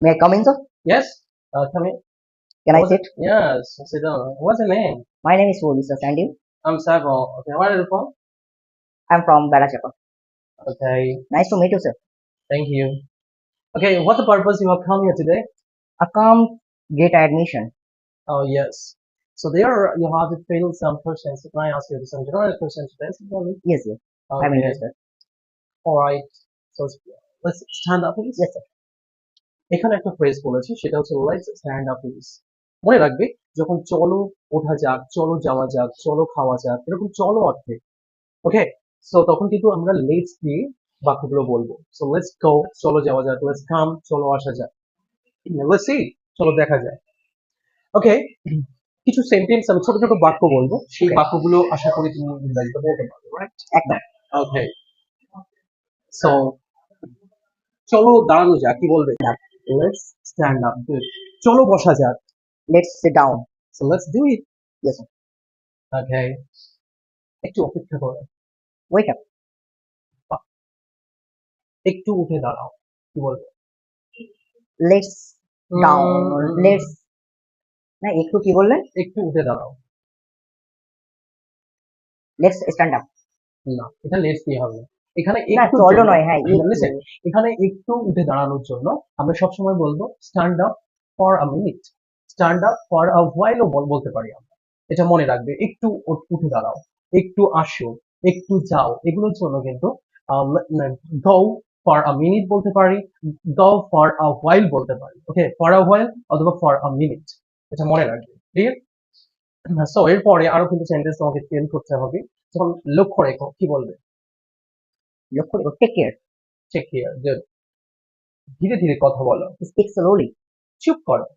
May I come in, sir? Yes, come in. Can I sit? Yes, sit down. What's your name? My name is Woli, sir. And you? I'm Savo. Okay, where are you from? I'm from Balachapa. Okay, Nice to meet you, sir. thank you. Okay, what's the purpose you have come here today? I come get admission. Oh, yes. So there you have to fill some questions. Can I ask you some general questions first? Yes, yes. I'm Okay, interested. all right. So let's stand up, please. Yes, sir. এখানে একটা phrase বলেছি সেটা হচ্ছে let's stand up please. মনে রাখবে যখন চলো ওঠা যাক, চলো যাওয়া যাক, চলো খাওয়া যাক, এরকম চলো অর্থে ওকে, সো তখন কিন্তু আমরা লেটস দিয়ে বাক্যগুলো বলবো। সো লেটস গো, চলো যাওয়া যাক, লেটস কাম, চলো আসা যাক, লেটস সি, চলো দেখা যায়। ওকে, কিছু সেন্টেন্স আমি ছোট ছোট বাক্য বলবো, সেই Okay. বাক্যগুলো আশা করি তুমি ইংরেজিতে বলতে পারবে, রাইট? একদম। ওকে, সো চলো দাঁড়ানো যাক, কি বলবে? Let's stand up. গুড। চলো বসা যাক। Let's sit down. So let's do it. Yes, sir. ওকে, একটু অপেক্ষা করো। Wait up. একটু উঠে দাঁড়াও, কি বলবে? Let's down. Let's না একটু কি বললেন? একটু উঠে দাঁড়াও। Let's stand up. না, এটা লেটস দিয়ে হবে না। এখানে না একটু চলো নয়, হ্যাঁ লিসেন, এখানে একটু উঠে দাঁড়ানোর জন্য আমরা সবসময় বলবো stand up for a minute, stand up for a while ও বলতে পারি আমরা। এটা মনে রাখবে, একটু উঠে দাঁড়াও, একটু আসো, একটু যাও, এগুলোর জন্য কিন্তু গো ফর আ মিনিট বলতে পারি, গো ফর আ হোয়াইল বলতে পারি। ওকে, ফর আ হোয়াইল অথবা ফর আ মিনিট, এটা মনে রাখবে। ক্লিয়ার? সো এরপরে আরো কিন্তু সেন্টেন্স তোমাকে ফিল করতে হবে। যখন লক্ষ্য রেখো, কি বলবে? লক্ষ্য রেখো। Take care. Check here, good. ধীরে ধীরে কথা বলো। Speak slowly. চুপ করো।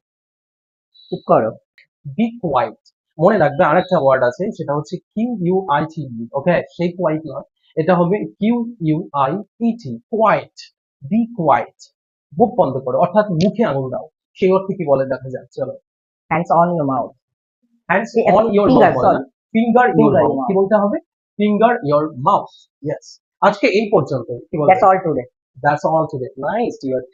চুপ করো। Be quiet. মনে রাখবে আরেকটা ওয়ার্ড আছে, সেটা হচ্ছে Q U I T. Okay, সেই কোয়াইট না, এটা হবে Q U I E T, quiet. Be quiet. মুখ বন্ধ করো, অর্থাৎ মুখে আঙুল দাও। সেই অর্থে কি বলে দেখা যাক, চলো। Hands on your mouth. Hands on your Finger, mouth, sorry. Finger your Finger your mouth, কি mouth. বলতে হবে? Finger your mouth. ইয়েস। আজকে এই পর্যন্ত, কি বলবে? That's all today. That's all today. Nice, dear.